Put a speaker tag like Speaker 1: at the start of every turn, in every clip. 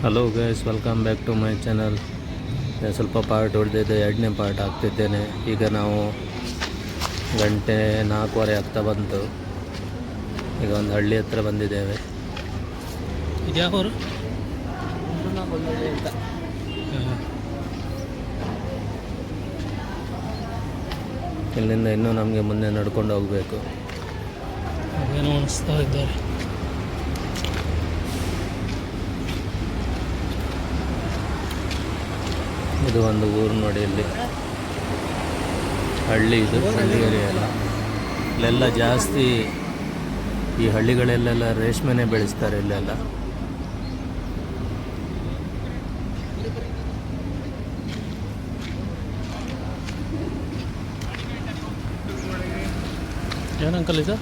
Speaker 1: Hello guys, welcome back to my channel. ಸ್ವಲ್ಪ part ಹೊಡೆದಿದ್ದೆ, ಎರಡನೇ ಪಾರ್ಟ್ ಹಾಕ್ತಿದ್ದೇನೆ. ಈಗ ನಾವು 4:04 ಆಗ್ತಾ ಬಂತು. ಈಗ ಒಂದು ಹಳ್ಳಿ ಹತ್ರ ಬಂದಿದ್ದೇವೆ.
Speaker 2: ಇದ್ಯಾವರು
Speaker 1: ಇಲ್ಲಿಂದ ಇನ್ನೂ ನಮಗೆ ಮುಂದೆ ನಡ್ಕೊಂಡು ಹೋಗಬೇಕು.
Speaker 2: ಏನೋ ಅನಿಸ್ತಾ ಇದ್ದಾರೆ.
Speaker 1: ಇದು ಒಂದು ಊರು ನೋಡಿ, ಇಲ್ಲಿ ಹಳ್ಳಿ, ಇದು ಹಳ್ಳಿ ಏರಿಯಾ ಎಲ್ಲ. ಇಲ್ಲೆಲ್ಲ ಜಾಸ್ತಿ ಈ ಹಳ್ಳಿಗಳಲ್ಲೆಲ್ಲ ರೇಷ್ಮೆನೇ ಬೆಳೆಸ್ತಾರೆ ಇಲ್ಲೆಲ್ಲ.
Speaker 2: ಏನು ಅಂಕಲ್ ಇದು?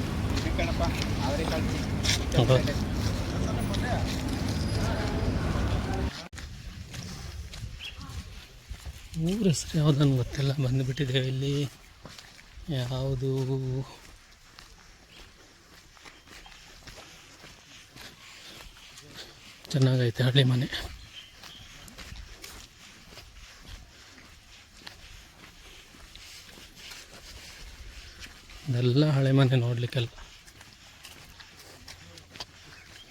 Speaker 2: ಊರ ಹೆಸರು ಯಾವುದನ್ನು ಗೊತ್ತಿಲ್ಲ. ಬಂದುಬಿಟ್ಟಿದ್ದೇವೆ ಇಲ್ಲಿ. ಯಾವುದು ಚೆನ್ನಾಗೈತೆ ಹಳ್ಳಿ ಮನೆ. ಇದೆಲ್ಲ ಹಳೆ ಮನೆ ನೋಡಲಿಕ್ಕೆಲ್ಲ.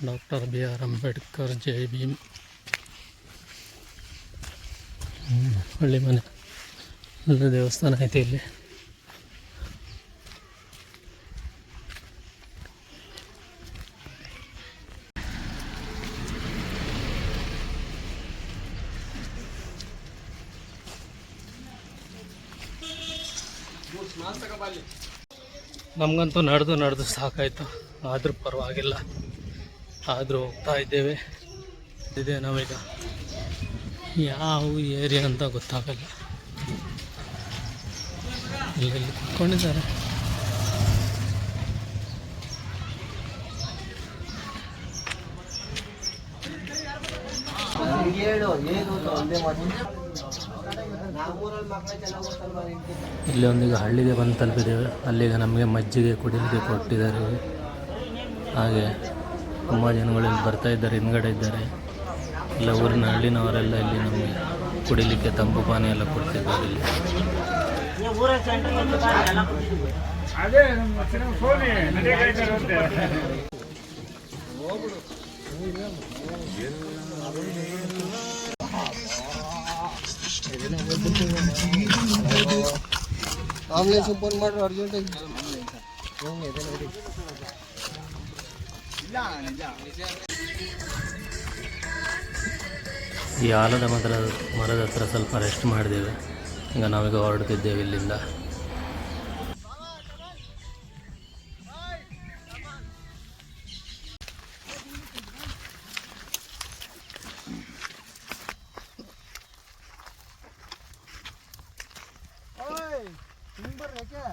Speaker 2: ಡಾಕ್ಟರ್ BR ಅಂಬೇಡ್ಕರ್, ಜೈ ಭೀಮ್. ಹಳ್ಳಿ ಮನೆ, ಎಲ್ಲ ದೇವಸ್ಥಾನ ಐತೆ ಇಲ್ಲಿ. ನಮಗಂತೂ ನಡೆದು ಸಾಕಾಯಿತು. ಆದರೂ ಪರವಾಗಿಲ್ಲ, ಆದರೂ ಹೋಗ್ತಾ ಇದ್ದೇವೆ. ಇದೆ ನಾವೀಗ ಯಾವ ಏರಿಯಾ ಅಂತ ಗೊತ್ತಾಗಲ್ಲ. ಇಲ್ಲಿ ಕುತ್ಕೊಂಡಿದ್ದಾರೆ.
Speaker 1: ಇಲ್ಲಿ ಒಂದೀಗ ಹಳ್ಳಿಗೆ ಬಂದು ತಲುಪಿದ್ದೇವೆ. ಅಲ್ಲಿಗ ನಮಗೆ ಮಜ್ಜಿಗೆ ಕುಡಿಲಿಕ್ಕೆ ಕೊಟ್ಟಿದ್ದಾರೆ. ಹಾಗೆ ತುಂಬ ಜನಗಳಲ್ಲಿ ಬರ್ತಾ ಇದ್ದಾರೆ, ಹಿಂದ್ಗಡೆ ಇದ್ದಾರೆ. ಎಲ್ಲ ಊರಿನ ಹಳ್ಳಿನವರೆಲ್ಲ ಇಲ್ಲಿ ನಮಗೆ ಕುಡಿಲಿಕ್ಕೆ ತಂಪು ಪಾನಿ ಎಲ್ಲ ಕೊಡ್ತಿದ್ದಾರೆ ಇಲ್ಲಿ.
Speaker 3: ಫೋನ್ ಮಾಡ್ರಿ ಅರ್ಜೆಂಟ್.
Speaker 1: ಈ ಆಲದ ಮರದ ಹತ್ರ ಸ್ವಲ್ಪ ರೆಸ್ಟ್ ಮಾಡಿದ್ದೇವೆ. ಈಗ ನಾವೀಗ ಹೊರಡ್ತಿದ್ದೇವೆ ಇಲ್ಲಿಂದ.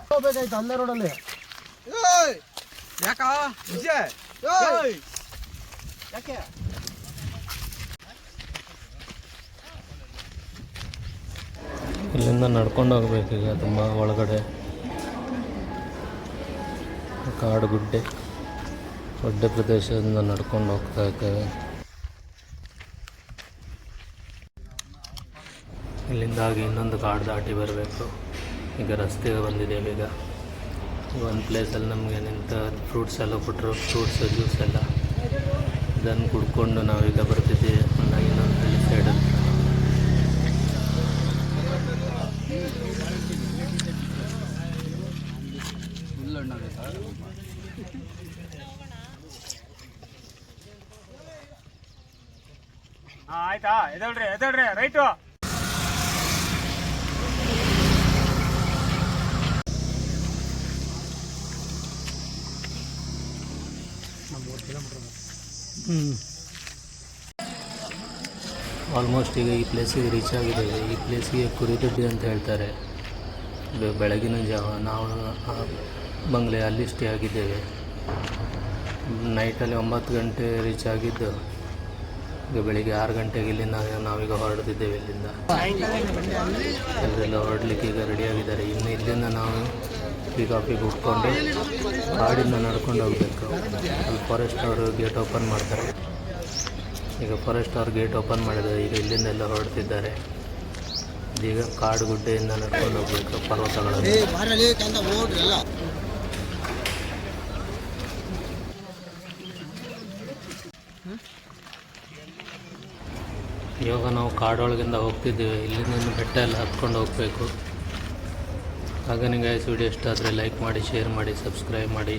Speaker 3: ಹೋಗ್ಬೇಕಾಯ್ತು ಅಲ್ಲೇ ರೋಡಲ್ಲಿ. ಯಾಕೆ
Speaker 1: ಇಲ್ಲಿಂದ ನಡ್ಕೊಂಡು ಹೋಗ್ಬೇಕೀಗ. ತುಂಬ ಒಳಗಡೆ ಕಾಡು ಗುಡ್ಡೆ ಪ್ರದೇಶದಿಂದ ನಡ್ಕೊಂಡು ಹೋಗ್ತಾ ಇದ್ದೇವೆ. ಇಲ್ಲಿಂದಾಗಿ ಇನ್ನೊಂದು ಕಾಡು ದಾಟಿ ಬರಬೇಕು. ಈಗ ರಸ್ತೆಗೆ ಬಂದಿದ್ದೇವೆ. ಈಗ ಒಂದು ಪ್ಲೇಸಲ್ಲಿ ನಮಗೆ ನಿಂತ ಫ್ರೂಟ್ಸ್ ಎಲ್ಲ ಕೊಟ್ಟರು, ಫ್ರೂಟ್ಸ್ ಜ್ಯೂಸ್ ಎಲ್ಲ. ಇದನ್ನು ಕುಡ್ಕೊಂಡು ನಾವೀಗ ಬರ್ತಿದ್ದೀವಿ ಇನ್ನೊಂದು ಹಳ್ಳಿ ಸೈಡಲ್ಲಿ.
Speaker 3: ಆಯ್ತಾ, ಎದಳ್ರಿ ರೈಟು.
Speaker 1: ಆಲ್ಮೋಸ್ಟ್ ಈಗ ಈ ಪ್ಲೇಸಿಗೆ ರೀಚ್ ಆಗಿದ್ದೇವೆ. ಈ ಪ್ಲೇಸಿಗೆ ಕುರಿದೊಡ್ಡಿ ಅಂತ ಹೇಳ್ತಾರೆ. ಇದು ಬೆಳಗಿನ ಜಾವ ನಾವು ಬಂಗ್ಲೆ ಅಲ್ಲಿ ಸ್ಟೇ ಆಗಿದ್ದೇವೆ. ನೈಟಲ್ಲಿ 9 ಗಂಟೆ ರೀಚ್ ಆಗಿದ್ದು. ಈಗ ಬೆಳಿಗ್ಗೆ 6 ಗಂಟೆಗೆ ಇಲ್ಲಿಂದ ನಾವೀಗ ಹೊರಡ್ತಿದ್ದೇವೆ. ಇಲ್ಲಿಂದ ಎಲ್ಲರೆಲ್ಲ ಹೊರಡಲಿಕ್ಕೆ ಈಗ ರೆಡಿಯಾಗಿದ್ದಾರೆ. ಇನ್ನು ಇಲ್ಲಿಂದ ನಾವು ಟೀ ಕಾಫಿ ಕುಡ್ಕೊಂಡು ಕಾಡಿಂದ ನಡ್ಕೊಂಡು ಹೋಗಬೇಕು. ಅಲ್ಲಿ ಫಾರೆಸ್ಟ್ ಅವರು ಗೇಟ್ ಓಪನ್ ಮಾಡ್ತಾರೆ. ಈಗ ಫಾರೆಸ್ಟ್ ಅವ್ರ ಗೇಟ್ ಓಪನ್ ಮಾಡಿದ್ದಾರೆ. ಈಗ ಇಲ್ಲಿಂದೆಲ್ಲ ಹೊರಡ್ತಿದ್ದಾರೆ. ಈಗ ಕಾಡು ಗುಡ್ಡೆಯಿಂದ ನಡ್ಕೊಂಡು ಹೋಗ್ಬೇಕು ಪರ್ವತಗಳಲ್ಲಿ. ಇವಾಗ ನಾವು ಕಾಡೊಳಗಿಂದ ಹೋಗ್ತಿದ್ದೇವೆ. ಇಲ್ಲಿಂದ ಬೆಟ್ಟ ಎಲ್ಲ ಹತ್ಕೊಂಡು ಹೋಗಬೇಕು. ಹಾಗೆ ಗೈಸ್ ವಿಡಿಯೋ ಇಷ್ಟ ಆದರೆ ಲೈಕ್ ಮಾಡಿ, ಶೇರ್ ಮಾಡಿ, ಸಬ್ಸ್ಕ್ರೈಬ್ ಮಾಡಿ.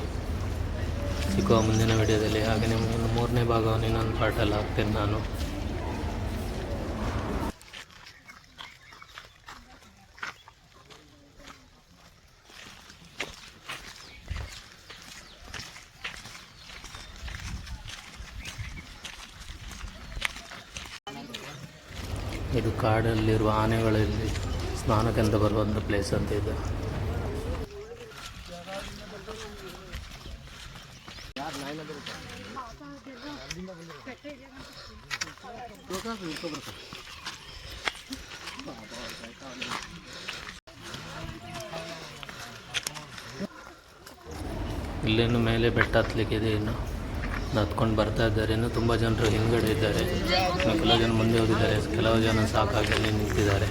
Speaker 1: ಸಿಕ್ಕುವ ಮುಂದಿನ ವಿಡಿಯೋದಲ್ಲಿ. ಹಾಗೆ ನಿಮಗೆ 3ನೇ ಭಾಗವನ್ನು ಇನ್ನೊಂದು ಪಾರ್ಟಲ್ಲಿ ಹಾಕ್ತೇನೆ ನಾನು. ಇದು ಕಾಡಲ್ಲಿರುವ ಆನೆಗಳಲ್ಲಿ ಸ್ನಾನಕ್ಕೆಂತ ಬರುವಂಥ ಪ್ಲೇಸ್ ಅಂತ ಇದೆ. ಇಲ್ಲೇನು ಮೇಲೆ ಬೆಟ್ಟ ಹತ್ತಲಿಕ್ಕಿದೆ. ಇನ್ನು ಹತ್ಕೊಂಡು ಬರ್ತಾ ಇದ್ದಾರೆ. ಇನ್ನು ತುಂಬ ಜನರು ಹಿಂದ್ಗಡೆ ಇದ್ದಾರೆ. ಕೆಲವು ಜನ ಮುಂದೆ ಹೋಗಿದ್ದಾರೆ. ಕೆಲವು ಜನ ಸಾಕಾಗಿ ನಿಂತಿದ್ದಾರೆ.